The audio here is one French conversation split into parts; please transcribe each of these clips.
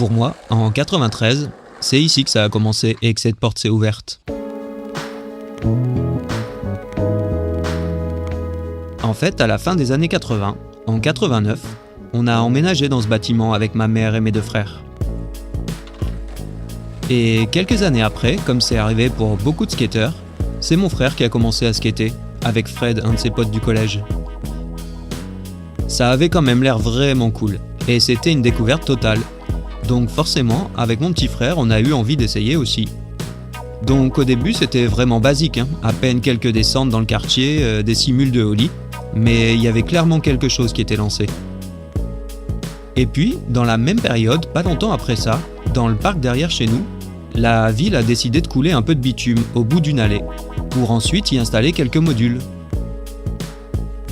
Pour moi, en 93, c'est ici que ça a commencé et que cette porte s'est ouverte. En fait, à la fin des années 80, en 89, on a emménagé dans ce bâtiment avec ma mère et mes deux frères. Et quelques années après, comme c'est arrivé pour beaucoup de skateurs, c'est mon frère qui a commencé à skater, avec Fred, un de ses potes du collège. Ça avait quand même l'air vraiment cool, et c'était une découverte totale. Donc forcément, avec mon petit frère, on a eu envie d'essayer aussi. Donc au début, c'était vraiment basique, à peine quelques descentes dans le quartier, des simuls de ollie, mais il y avait clairement quelque chose qui était lancé. Et puis, dans la même période, pas longtemps après ça, dans le parc derrière chez nous, la ville a décidé de couler un peu de bitume au bout d'une allée, pour ensuite y installer quelques modules.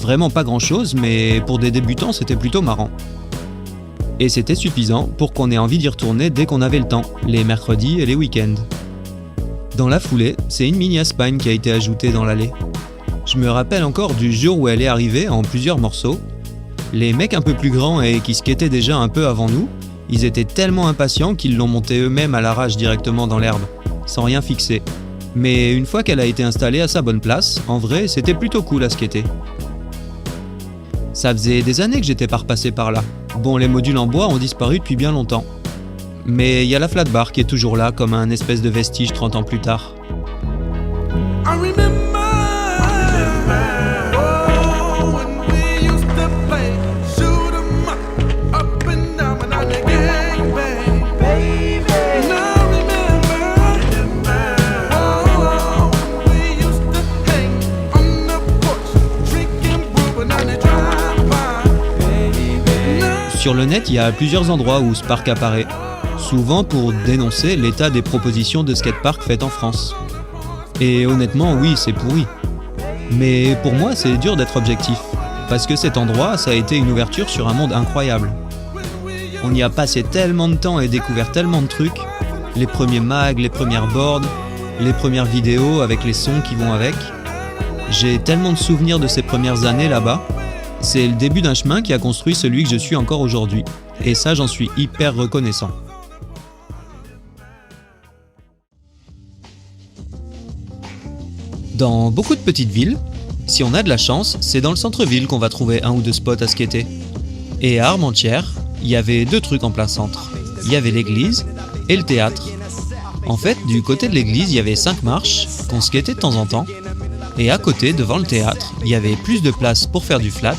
Vraiment pas grand chose, mais pour des débutants, c'était plutôt marrant. Et c'était suffisant pour qu'on ait envie d'y retourner dès qu'on avait le temps, les mercredis et les week-ends. Dans la foulée, c'est une mini Aspagne qui a été ajoutée dans l'allée. Je me rappelle encore du jour où elle est arrivée en plusieurs morceaux. Les mecs un peu plus grands et qui skataient déjà un peu avant nous, ils étaient tellement impatients qu'ils l'ont montée eux-mêmes à l'arrache directement dans l'herbe, sans rien fixer. Mais une fois qu'elle a été installée à sa bonne place, en vrai, c'était plutôt cool à skater. Ça faisait des années que j'étais pas repassé par là. Bon, les modules en bois ont disparu depuis bien longtemps. Mais il y a la flat bar qui est toujours là comme un espèce de vestige 30 ans plus tard. Sur le net, il y a plusieurs endroits où ce parc apparaît, souvent pour dénoncer l'état des propositions de skatepark faites en France. Et honnêtement, oui, c'est pourri. Mais pour moi, c'est dur d'être objectif, parce que cet endroit, ça a été une ouverture sur un monde incroyable. On y a passé tellement de temps et découvert tellement de trucs, les premiers mags, les premières boards, les premières vidéos avec les sons qui vont avec. J'ai tellement de souvenirs de ces premières années là-bas. C'est le début d'un chemin qui a construit celui que je suis encore aujourd'hui. Et ça, j'en suis hyper reconnaissant. Dans beaucoup de petites villes, si on a de la chance, c'est dans le centre-ville qu'on va trouver un ou deux spots à skater. Et à Armentières, il y avait deux trucs en plein centre. Il y avait l'église et le théâtre. En fait, du côté de l'église, il y avait 5 marches qu'on skatait de temps en temps. Et à côté, devant le théâtre, il y avait plus de place pour faire du flat,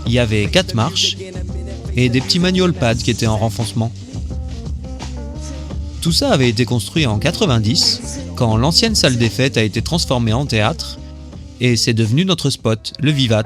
il y avait 4 marches et des petits manual pads qui étaient en renfoncement. Tout ça avait été construit en 90, quand l'ancienne salle des fêtes a été transformée en théâtre, et c'est devenu notre spot, le Vivat.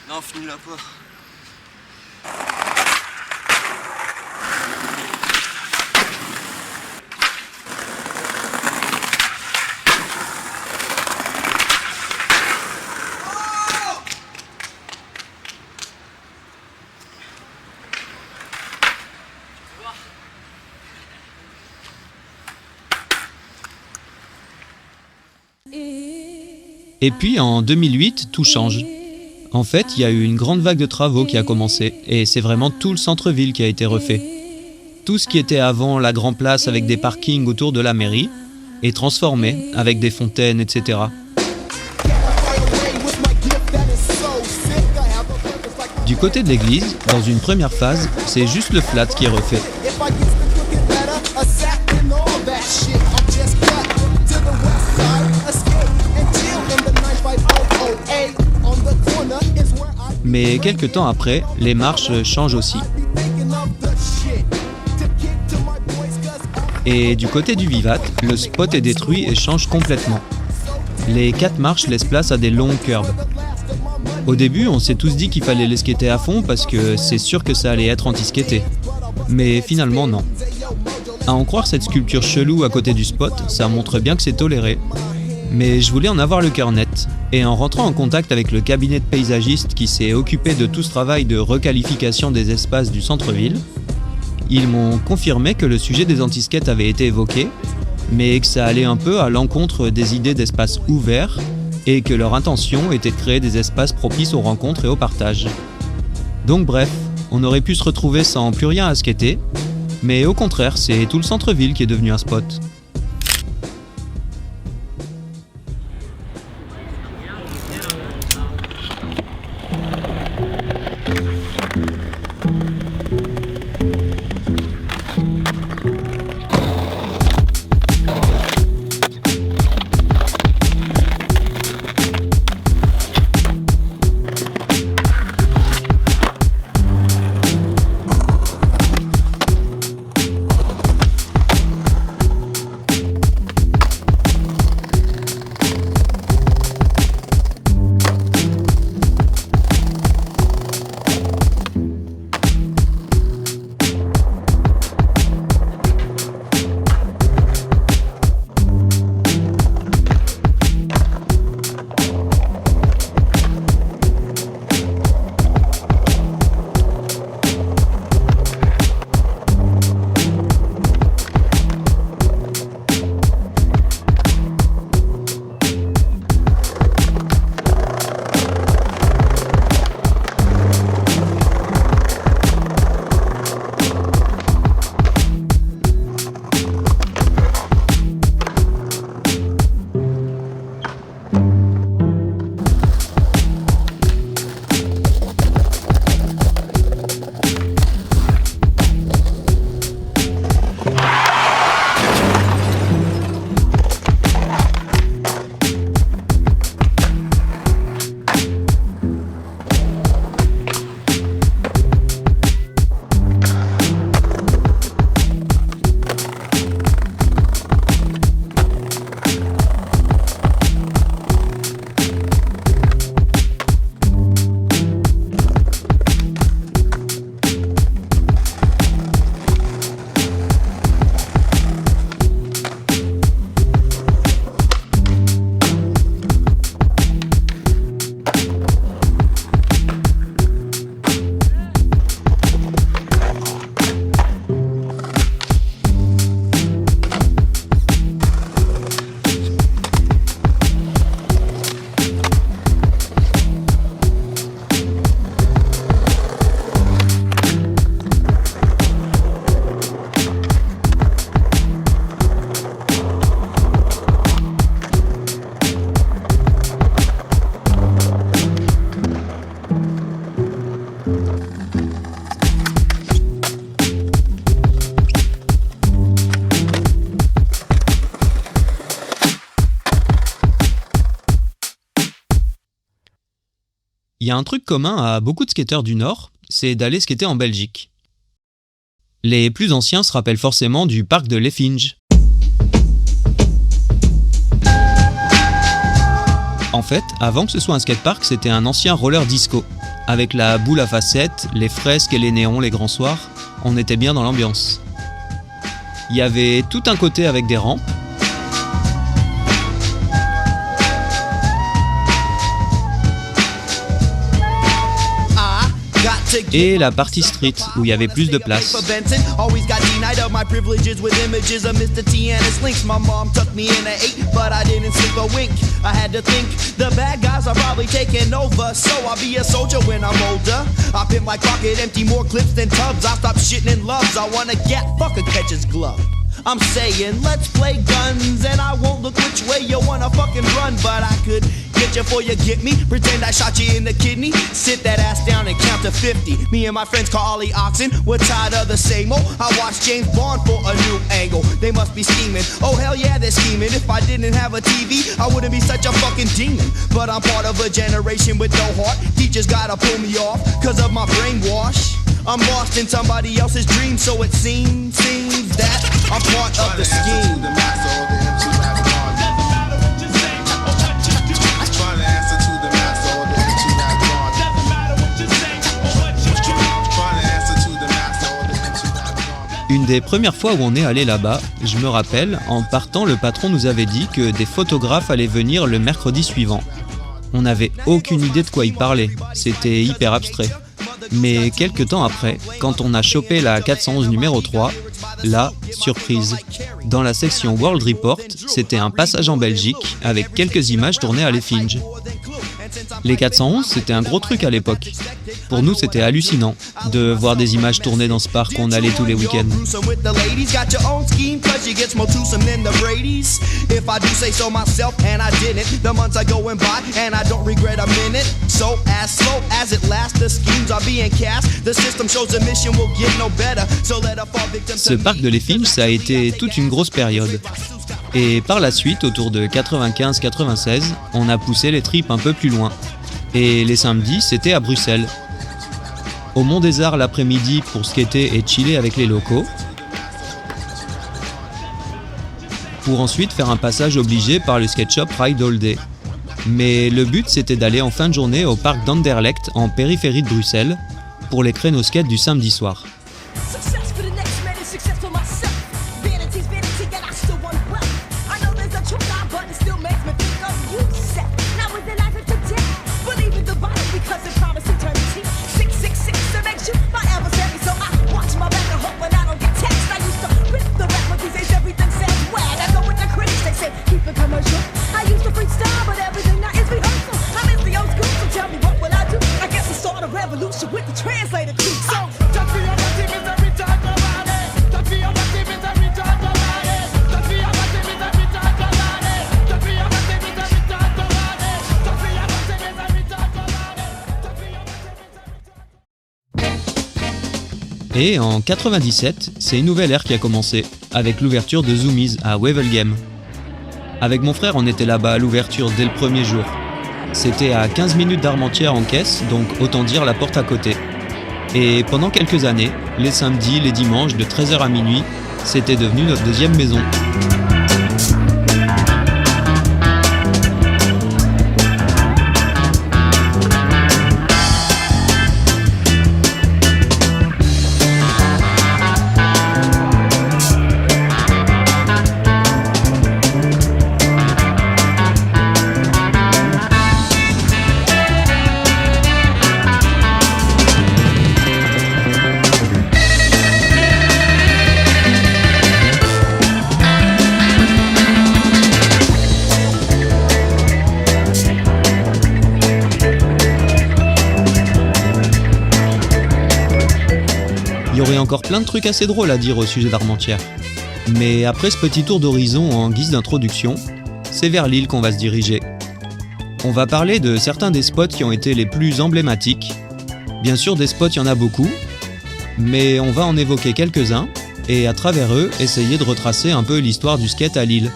Non, finis-la pas. Et puis en 2008, tout change. En fait, il y a eu une grande vague de travaux qui a commencé, et c'est vraiment tout le centre-ville qui a été refait. Tout ce qui était avant la Grand Place avec des parkings autour de la mairie est transformé avec des fontaines, etc. Du côté de l'église, dans une première phase, c'est juste le flat qui est refait. Mais quelques temps après, les marches changent aussi. Et du côté du Vivat, le spot est détruit et change complètement. Les 4 marches laissent place à des longues curves. Au début, on s'est tous dit qu'il fallait les skater à fond parce que c'est sûr que ça allait être anti-skaté. Mais finalement, non. À en croire cette sculpture chelou à côté du spot, ça montre bien que c'est toléré. Mais je voulais en avoir le cœur net. Et en rentrant en contact avec le cabinet de paysagiste qui s'est occupé de tout ce travail de requalification des espaces du centre-ville, ils m'ont confirmé que le sujet des anti-skates avait été évoqué, mais que ça allait un peu à l'encontre des idées d'espaces ouverts et que leur intention était de créer des espaces propices aux rencontres et au partage. Donc bref, on aurait pu se retrouver sans plus rien à skater, mais au contraire, c'est tout le centre-ville qui est devenu un spot. Il y a un truc commun à beaucoup de skateurs du Nord, c'est d'aller skater en Belgique. Les plus anciens se rappellent forcément du parc de Leffinge. En fait, avant que ce soit un skatepark, c'était un ancien roller disco. Avec la boule à facettes, les fresques et les néons les grands soirs, on était bien dans l'ambiance. Il y avait tout un côté avec des rampes, et la partie street où il y avait plus de place. I'm saying, let's play guns, and I won't look which way you wanna fucking run, but I could get you before you get me, pretend I shot you in the kidney, sit that ass down and count to 50. Me and my friends call Ollie Oxen, we're tired of the same old. I watched James Bond for a new angle, they must be scheming. Oh hell yeah, they're scheming. If I didn't have a TV, I wouldn't be such a fucking demon. But I'm part of a generation with no heart. Teachers gotta pull me off, cause of my brainwash. I'm lost in somebody else's dream, so it seems that I'm part of the scheme. Une des premières fois où on est allé là-bas, je me rappelle, en partant, le patron nous avait dit que des photographes allaient venir le mercredi suivant. On n'avait aucune idée de quoi il parlait, c'était hyper abstrait. Mais quelques temps après, quand on a chopé la 411 numéro 3, là, surprise. Dans la section World Report, c'était un passage en Belgique avec quelques images tournées à l'Effinge. Les 411, c'était un gros truc à l'époque. Pour nous, c'était hallucinant de voir des images tournées dans ce parc où on allait tous les week-ends. Ce parc de l'Effinge, ça a été toute une grosse période. Et par la suite, autour de 95-96, on a poussé les tripes un peu plus loin. Et les samedis, c'était à Bruxelles. Au Mont des Arts l'après-midi pour skater et chiller avec les locaux. Pour ensuite faire un passage obligé par le skate shop Ride All Day. Mais le but, c'était d'aller en fin de journée au parc d'Anderlecht en périphérie de Bruxelles pour les créneaux skate du samedi soir. Et en 97, c'est une nouvelle ère qui a commencé, avec l'ouverture de Zoomies à Wevelgem. Avec mon frère, on était là-bas à l'ouverture dès le premier jour. C'était à 15 minutes d'Armentières en caisse, donc autant dire la porte à côté. Et pendant quelques années, les samedis, les dimanches, de 13h à minuit, c'était devenu notre deuxième maison. Il y aurait encore plein de trucs assez drôles à dire au sujet d'Armentières. Mais après ce petit tour d'horizon en guise d'introduction, c'est vers Lille qu'on va se diriger. On va parler de certains des spots qui ont été les plus emblématiques. Bien sûr, des spots, il y en a beaucoup, mais on va en évoquer quelques-uns et à travers eux, essayer de retracer un peu l'histoire du skate à Lille.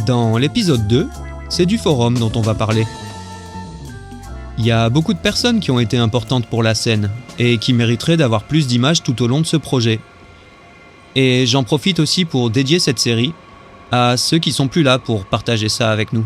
Dans l'épisode 2, c'est du forum dont on va parler. Il y a beaucoup de personnes qui ont été importantes pour la scène et qui mériteraient d'avoir plus d'images tout au long de ce projet. Et j'en profite aussi pour dédier cette série à ceux qui sont plus là pour partager ça avec nous.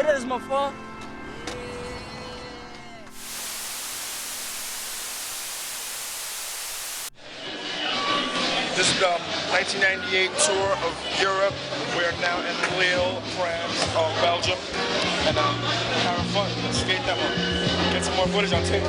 that is my fault. This is the 1998 tour of Europe. We're now in Lille, France, Belgium, and having fun. Let's skate that one. Get some more footage on tape.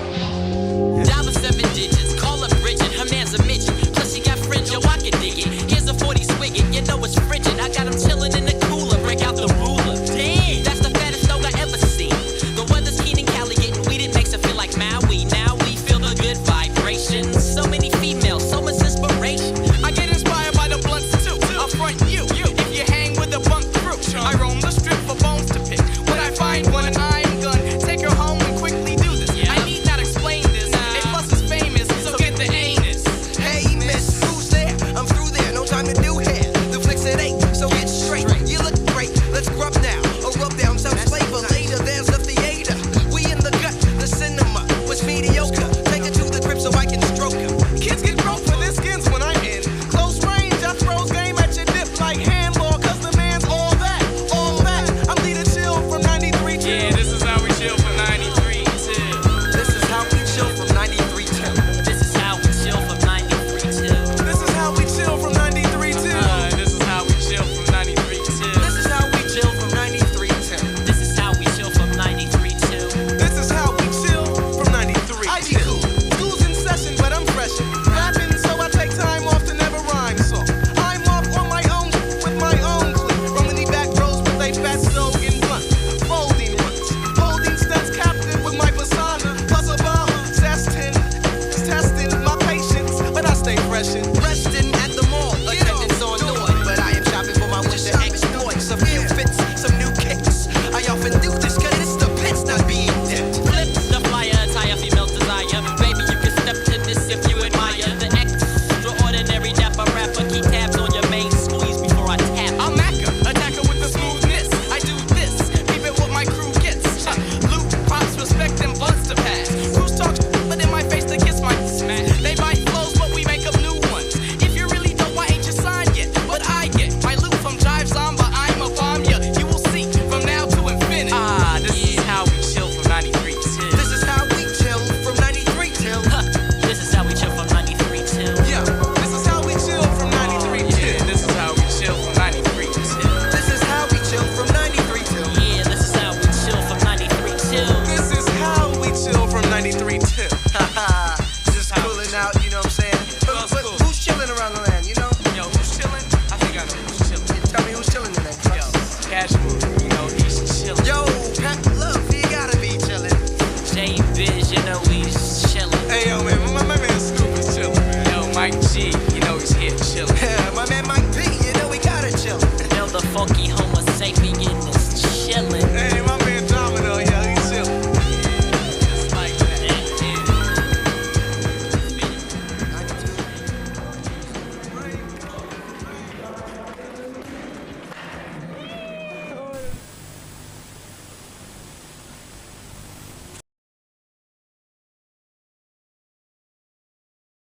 Dollar 7 digits, call up Bridget, her man's a midget. Plus she got fringe, yo, I can dig it. Here's a 40 swigget, you know it's frigid. I got him chillin' in the cooler, break out the ruler. Damn, that's the fattest dog I ever seen. The weather's keen in Cali, getting weeded makes it feel like Maui. Now we feel the good vibrations. So many females, so much inspiration. I get inspired by the blunts too. I'll front you if you hang with a bunk crew. I roam the strip for bones to pick. When I find one, I'm gonna take her home and quickly do this. I need not explain this. A plus is famous, so get the anus. Hey, miss, who's there? I'm through there, no time to do hair. The flicks at 8, so get straight. You look great, let's grub now. Or rub down some flavor. Later, there's the theater. We in the gut, the cinema was mediocre. Take her to the crib so I can stroke her. Kids get broke for their skins when I'm in close range. I throws game at your dip like handball, cause the man's all that, all that. I'm leading chill from 93 till. Yeah, this is how we chill from 93 till. This is how we chill from 93 till. This is how we chill from 93 till. This is how we chill from 93 till. This is how we chill from 93 till. This is how we chill from 93 till. This is how we chill from 93 till. This is how we chill from 93. I be cool. School's in session, but I'm fresh. Rapping, so I take time off to never rhyme. So I'm off on my own with my own clip. Rolling the back rows with a fat soul in blunt. Folding ones. Holding stunts captive with my persona. Plus a bomb. Testing my patience, but I stay fresh and ready.